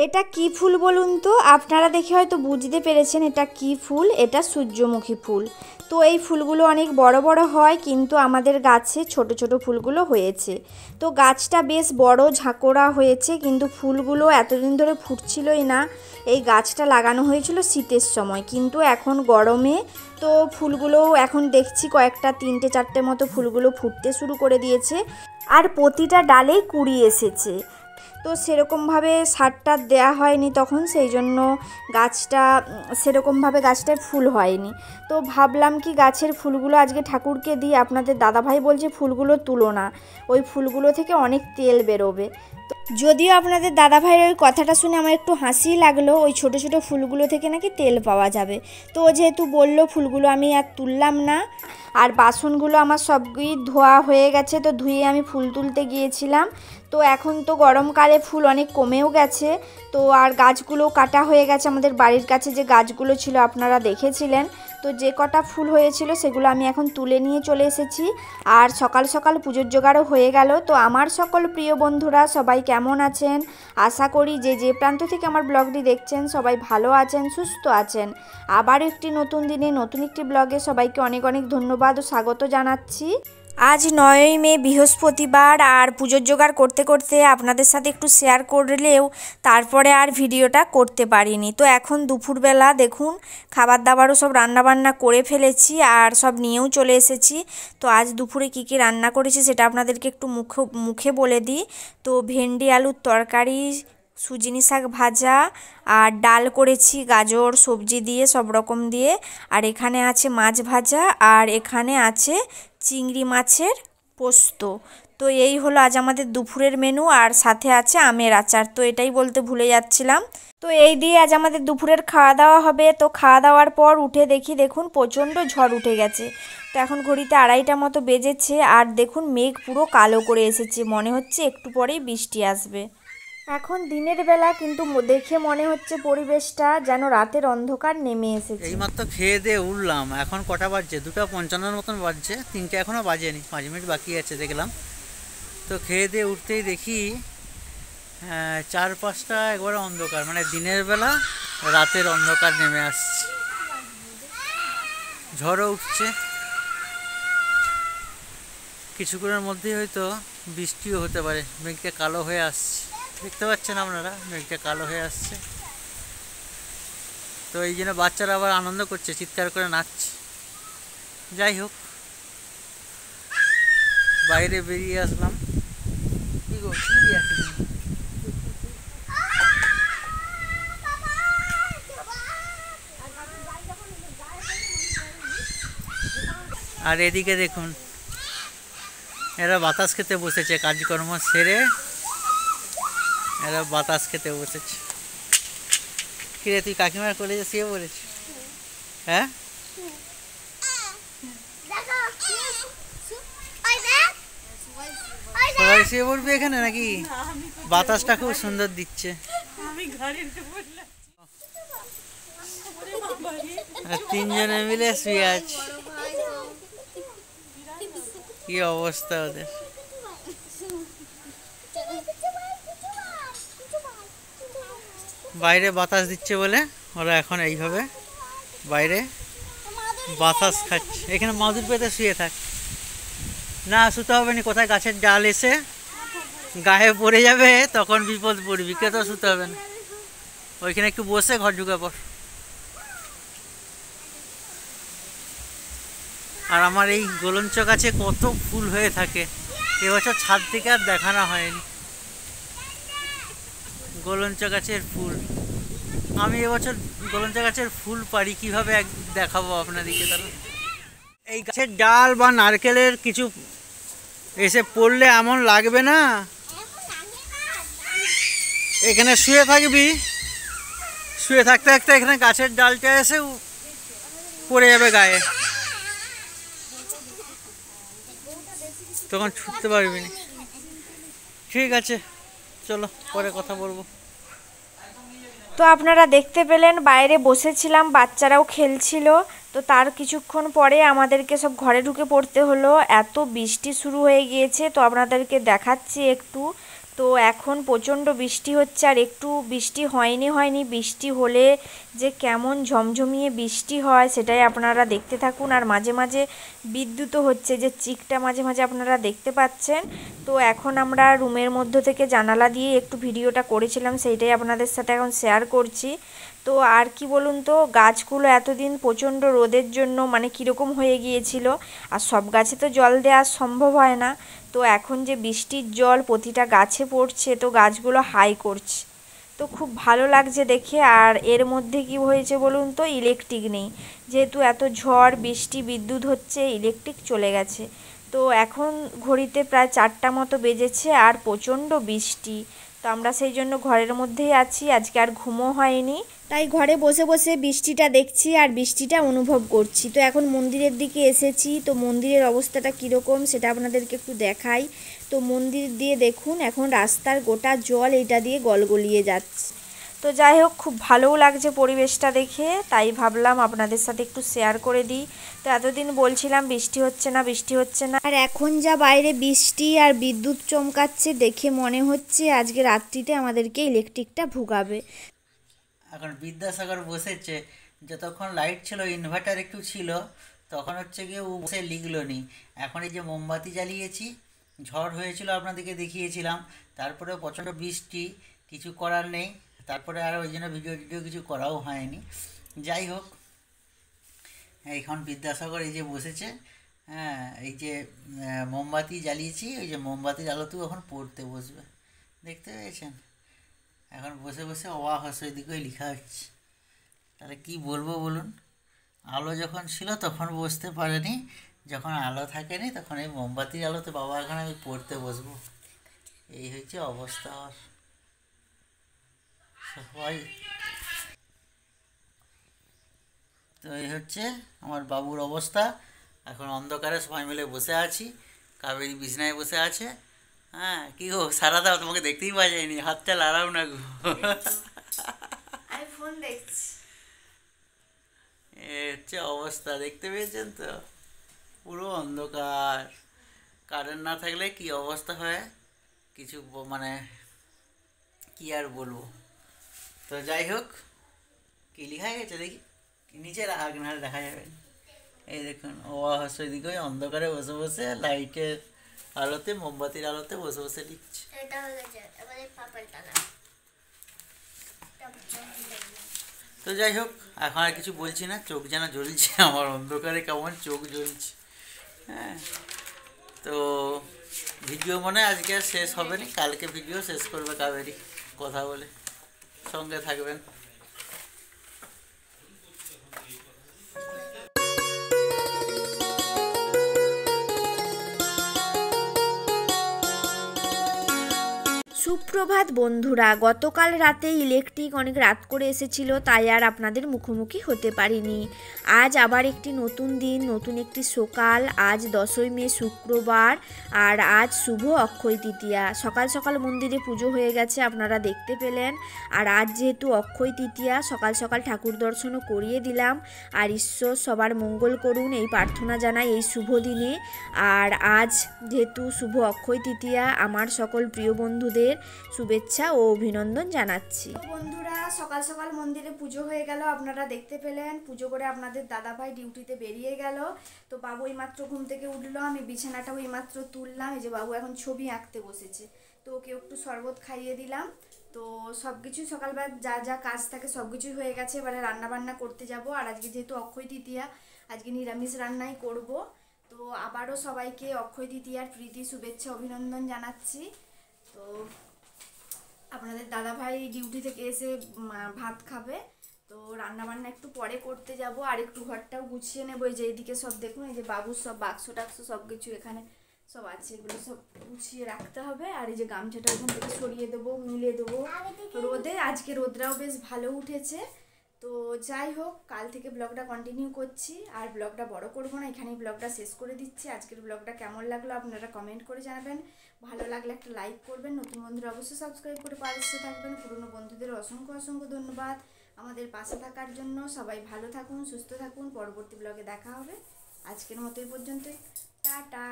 এটা কি ফুল বলুন তো? আপনারা দেখে হয়তো বুঝতে পেরেছেন এটা কি ফুল। এটা সূর্যমুখী ফুল। তো এই ফুলগুলো অনেক বড় বড় হয়, কিন্তু আমাদের গাছে ছোট ছোট ফুলগুলো হয়েছে। তো গাছটা বেশ বড় ঝাঁকড়া হয়েছে, কিন্তু ফুলগুলো এতদিন ধরে ফুটছিলই না। এই গাছটা লাগানো হয়েছিল শীতের সময়, কিন্তু এখন গরমে তো ফুলগুলো এখন দেখছি কয়েকটা 3-4টে মতো ফুলগুলো ফুটতে শুরু করে দিয়েছে, আর প্রতিটা ডালেই কুঁড়ি এসেছে। তো সেরকমভাবে সারটা দেয়া হয়নি তখন, সেই জন্য গাছটা সেরকমভাবে গাছটায় ফুল হয়নি। তো ভাবলাম কি গাছের ফুলগুলো আজকে ঠাকুরকে দিই। আপনাদের দাদাভাই বলছে ফুলগুলো তুলো না, ওই ফুলগুলো থেকে অনেক তেল বেরোবে। তো যদিও আপনাদের দাদাভাইয়ের ওই কথাটা শুনে আমার একটু হাসিই লাগলো, ওই ছোট ছোট ফুলগুলো থেকে নাকি তেল পাওয়া যাবে। তো ও যেহেতু বললো ফুলগুলো আমি আর তুললাম না। আর বাসনগুলো আমার সবই ধোয়া হয়ে গেছে, তো ধুয়ে আমি ফুল তুলতে গিয়েছিলাম। তো এখন তো গরমকালে ফুল অনেক কমেও গেছে, তো আর গাছগুলো কাটা হয়ে গেছে। আমাদের বাড়ির কাছে যে গাছগুলো ছিল আপনারা দেখেছিলেন, তো যে কটা ফুল হয়েছিল সেগুলো আমি এখন তুলে নিয়ে চলে এসেছি। আর সকাল সকাল পুজোর জোগাড়ও হয়ে গেল। তো আমার সকল প্রিয় বন্ধুরা সবাই কেমন আছেন? আশা করি যে যে প্রান্ত থেকে আমার ব্লগটি দেখছেন সবাই ভালো আছেন, সুস্থ আছেন। আবারও একটি নতুন দিনে নতুন একটি ব্লগে সবাইকে অনেক অনেক ধন্যবাদ ও স্বাগত জানাচ্ছি। আজ 9ই মে বৃহস্পতিবার, আর পুজোর জোগাড় করতে করতে আপনাদের সাথে একটু শেয়ার করলেও তারপরে আর ভিডিওটা করতে পারিনি। তো এখন দুপুরবেলা দেখুন খাবার দাবারও সব রান্নাবান্না করে ফেলেছি আর সব নিয়েও চলে এসেছি। তো আজ দুপুরে কী কী রান্না করেছি সেটা আপনাদেরকে একটু মুখে বলে দিই। তো ভেন্ডি আলুর তরকারি, সুজনি শাক ভাজা, আর ডাল করেছি গাজর সবজি দিয়ে সব রকম দিয়ে, আর এখানে আছে মাছ ভাজা, আর এখানে আছে চিংড়ি মাছের পোস্ত। তো এই হলো আজ আমাদের দুপুরের মেনু, আর সাথে আছে আমের আচার। তো এটাই বলতে ভুলে যাচ্ছিলাম। তো এই দিয়ে আজ আমাদের দুপুরের খাওয়া দাওয়া হবে। তো খাওয়া দাওয়ার পর উঠে দেখি দেখুন প্রচণ্ড ঝড় উঠে গেছে। তো এখন ঘড়িতে 2:30টা মতো বেজেছে, আর দেখুন মেঘ পুরো কালো করে এসেছে, মনে হচ্ছে একটু পরেই বৃষ্টি আসবে। এখন দিনের বেলা, কিন্তু দেখে মনে হচ্ছে পরিবেশটা যেন রাতের অন্ধকার নেমে এসেছে। এইমাত্র খেয়ে দিয়ে উঠলাম। এখন কটা বাজছে? 2:55 মতন বাজছে। 3টে এখনও বাজেনি, 5 মিনিট বাকি আছে দেখলাম। তো খেয়ে দিয়ে উঠতেই দেখি চারপাশটা একবারে অন্ধকার, মানে দিনের বেলা রাতের অন্ধকার নেমে আসছে। ঝড়ও উঠছে, কিছুক্ষণের মধ্যেই হয়তো বৃষ্টিও হতে পারে। মেঘটা কালো হয়ে আসছে, দেখতে পাচ্ছেন আপনারা, মেঘটা কালো হয়ে আসছে। তো এই জন্য বাচ্চারা আবার আনন্দ করছে, চিৎকার করে নাচছে। যাই হোক, বাইরে বেরিয়ে আসলাম। আর এদিকে দেখুন এরা বাতাস খেতে বসেছে, কাজকর্ম সেরে এরা বাতাস খেতে বসেছে। কিরে, তুই কাকিমার কলেজে শুয়ে পড়েছিস? হ্যাঁ, সবাই শুয়ে পড়বি এখানে নাকি? বাতাসটা খুব সুন্দর দিচ্ছে। আর 3জনে মিলে শুয়ে আছে। কি অবস্থা ওদের! বাইরে বাতাস দিচ্ছে বলে ওরা এখন এইভাবে বাইরে বাতাস খাচ্ছে। এখানে মাদুর পেতে শুয়ে থাক। না, শুতে হবে না। কোথায় গাছের ডাল এসে গায়ে পড়ে যাবে, তখন বিপদ পড়বি। কে তো শুতে হবে না, ওইখানে একটু বসে ঘর ঢুকে পড়। আর আমার এই গোলঞ্চ গাছে কত ফুল হয়ে থাকে। এবছর ছাদ থেকে আর দেখানো হয়নি গোলঞ্চ গাছের ফুল। আমি এবছর গোলঞ্চ গাছের ফুল পারি কিভাবে দেখাবো আপনাদেরকে। তাহলে এই গাছের ডাল বা নারকেলের কিছু এসে পড়লে এমন লাগবে না, এখানে শুয়ে থাকবি, শুয়ে থাকতে থাকতে এখানে গাছের ডালটা এসে পড়ে যাবে গায়ে, তখন ছুটতে পারবি না। ঠিক আছে, চলো পরে কথা বলবো। তো আপনারা দেখতে পেলেন বাইরে বসেছিলাম, বাচ্চারাও খেলছিল। তো তার কিছুক্ষণ পরে আমাদেরকে সব ঘরে ঢুকে পড়তে হলো, এত বৃষ্টি শুরু হয়ে গিয়েছে। তো আপনাদেরকে দেখাচ্ছি একটু তো এখন প্রচণ্ড বৃষ্টি হচ্ছে, আর একটু বৃষ্টি হয়নি, বৃষ্টি হলে যে কেমন ঝমঝমিয়ে বৃষ্টি হয় সেটাই আপনারা দেখতে থাকুন। আর মাঝে মাঝে বিদ্যুৎও হচ্ছে, যে চিকটা মাঝে মাঝে আপনারা দেখতে পাচ্ছেন। তো এখন আমরা রুমের মধ্য থেকে জানালা দিয়ে একটু ভিডিওটা করেছিলাম, সেইটাই আপনাদের সাথে এখন শেয়ার করছি। তো আর কি বলুন তো, গাছগুলো এতদিন প্রচণ্ড রোদের জন্য মানে কীরকম হয়ে গিয়েছিল, আর সব গাছে তো জল দেওয়া সম্ভব হয় না। তো এখন যে বৃষ্টির জল প্রতিটা গাছে পড়ছে, তো গাছগুলো হাই করছে, তো খুব ভালো লাগছে দেখে। আর এর মধ্যে কি হয়েছে বলুন তো, ইলেকট্রিক নেই, যেহেতু এত ঝড় বৃষ্টি বিদ্যুৎ হচ্ছে, ইলেকট্রিক চলে গেছে। তো এখন ঘড়িতে প্রায় 4টা মতো বেজেছে, আর প্রচণ্ড বৃষ্টি। তো আমরা সেই জন্য ঘরের মধ্যেই আছি, আজকে আর ঘুমও হয়নি, তাই ঘরে বসে বসে বৃষ্টিটা দেখছি আর বৃষ্টিটা অনুভব করছি। তো এখন মন্দিরের দিকে এসেছি, তো মন্দিরের অবস্থাটা কীরকম সেটা আপনাদেরকে একটু দেখাই। তো মন্দির দিয়ে দেখুন এখন রাস্তার গোটা জল এইটা দিয়ে গলগলিয়ে যাচ্ছে। তো যাই হোক, খুব ভালোও লাগছে পরিবেশটা দেখে, তাই ভাবলাম আপনাদের সাথে একটু শেয়ার করে দিই। তো এতদিন বলছিলাম বৃষ্টি হচ্ছে না, আর এখন যা বাইরে বৃষ্টি আর বিদ্যুৎ চমকাচ্ছে দেখে মনে হচ্ছে আজকে রাত্রিতে আমাদেরকে ইলেকট্রিকটা ভুগাবে। এখন বিদ্যাসাগর বসেছে, যতক্ষণ লাইট ছিল ইনভার্টার একটু ছিল, তখন হচ্ছে গিয়ে ও বসে লিখলো নি। এখন এই যে মোমবাতি জ্বালিয়েছি, ঝড় হয়েছিল আপনাদেরকে দেখিয়েছিলাম, তারপরে প্রচণ্ড বৃষ্টি, কিছু করার নেই, তারপরে আর ওই জন্য ভিডিও কিছু করাও হয়নি। যাই হোক, এখন বিদ্যাসাগর এই যে বসেছে, হ্যাঁ এই যে মোমবাতি জ্বালিয়েছি, ওই যে মোমবাতির আলোতেও এখন পড়তে বসবে, দেখতে পেয়েছেন। এখন বসে বসে অবাক হস্যের দিকেই লেখা হচ্ছে। তাহলে কি বলবো বলুন, আলো যখন ছিল তখন বসতে পারেনি, যখন আলো থাকেনি তখন এই মোমবাতির আলোতে বাবা এখন আমি পড়তে বসবো, এই হচ্ছে অবস্থা। আর সবাই তো এই হচ্ছে আমার বাবুর অবস্থা। এখন অন্ধকারে সবাই মিলে বসে আছি, কাবেরী বিছনায় বসে আছে। হ্যাঁ কি গো সারা দাও, তোমাকে দেখতেই পাওয়া যায়নি, হাতটা লাড়াও না গো। আমি ফোন দেখছি। এ হচ্ছে অবস্থা, দেখতে পেয়েছেন তো, পুরো অন্ধকার। কারেন্ট না থাকলে কি অবস্থা হয় কিছু মানে কি আর বলবো। তো যাই হোক, কি লেখা গেছে দেখি, নিচে রাখ নাহলে দেখা যাবে। এই দেখুন অবশ্যই দিকে অন্ধকারে বসে বসে লাইটের আলোতে মোমবাতির আলোতে বসে বসে লিখছে। তো যাই হোক, এখন আর কিছু বলছি না, চোখ যেন জ্বলছে আমার, অন্ধকারে কেমন চোখ জ্বলছে। হ্যাঁ তো ভিডিও মনে হয় আজকে আর শেষ হবে না, কালকে ভিডিও শেষ করবে কাবেরী কথা বলে, সঙ্গে থাকবেন। সুপ্রভাত বন্ধুরা, গতকাল রাতে ইলেকট্রিক অনেক রাত করে এসেছিল, তাই আর আপনাদের মুখোমুখি হতে পারিনি। আজ আবার একটি নতুন দিন, নতুন একটি সকাল। আজ 10ই মে শুক্রবার, আর আজ শুভ অক্ষয় তৃতীয়া। সকাল সকাল মন্দিরে পুজো হয়ে গেছে, আপনারা দেখতে পেলেন। আর আজ যেহেতু অক্ষয় তৃতীয়া, সকাল সকাল ঠাকুর দর্শনও করিয়ে দিলাম। আর ঈশ্বর সবার মঙ্গল করুন এই প্রার্থনা জানাই এই শুভ দিনে। আর আজ যেহেতু শুভ অক্ষয় তৃতীয়া, আমার সকল প্রিয় বন্ধুদের শুভেচ্ছা ও অভিনন্দন জানাচ্ছি। বন্ধুরা, সকাল সকাল মন্দিরে পুজো হয়ে গেল, আপনারা দেখতে পেলেন। পুজো করে আপনাদের দাদাভাই ডিউটিতে বেরিয়ে গেল। তো বাবু এইমাত্র ঘুম থেকে উঠলো, আমি বিছানাটাও এইমাত্র তুললাম। এই যে বাবু এখন ছবি আঁকতে বসেছে, তো ওকে একটু শরবত খাইয়ে দিলাম। তো সব কিছু সকালবেলা যা যা কাজ থাকে সব কিছুই হয়ে গেছে, এবারে রান্না বান্না করতে যাব। আর আজকে যেহেতু অক্ষয় তৃতীয়া, আজকে নিরামিষ রান্নাই করব। তো আবারও সবাইকে অক্ষয় তৃতীয়ার প্রীতি শুভেচ্ছা অভিনন্দন জানাচ্ছি। তো আপনাদের দাদাভাই ডিউটি থেকে এসে ভাত খাবে, তো রান্না বান্না একটু পরে করতে যাব। আর একটু ঘরটাও গুছিয়ে নেবো। এই যে এইদিকে সব দেখুন, এই যে বাবুর সব বাক্স টাক্স সব কিছু এখানে সব আছে, এগুলো সব গুছিয়ে রাখতে হবে। আর এই যে গামছাটা ওখান থেকে সরিয়ে দেবো, মিলে দেবো রোদে। আজকে রোদরাও বেশ ভালো উঠেছে। তো যাই হোক, কাল থেকে ব্লগটা কন্টিনিউ করছি, আর ব্লগটা বড় করব না, এখানেই ব্লগটা শেষ করে দিচ্ছি। আজকের ব্লগটা কেমন লাগলো আপনারা কমেন্ট করে জানাবেন, ভালো লাগলে একটা লাইক করবেন, নতুন বন্ধুরা অবশ্যই সাবস্ক্রাইব করে পাশে থাকবেন। পুরনো বন্ধুদের অসংখ্য অসংখ্য ধন্যবাদ আমাদের পাশে থাকার জন্য। সবাই ভালো থাকুন, সুস্থ থাকুন, পরবর্তী ব্লগে দেখা হবে। আজকের মতো এই পর্যন্তই, টাটা।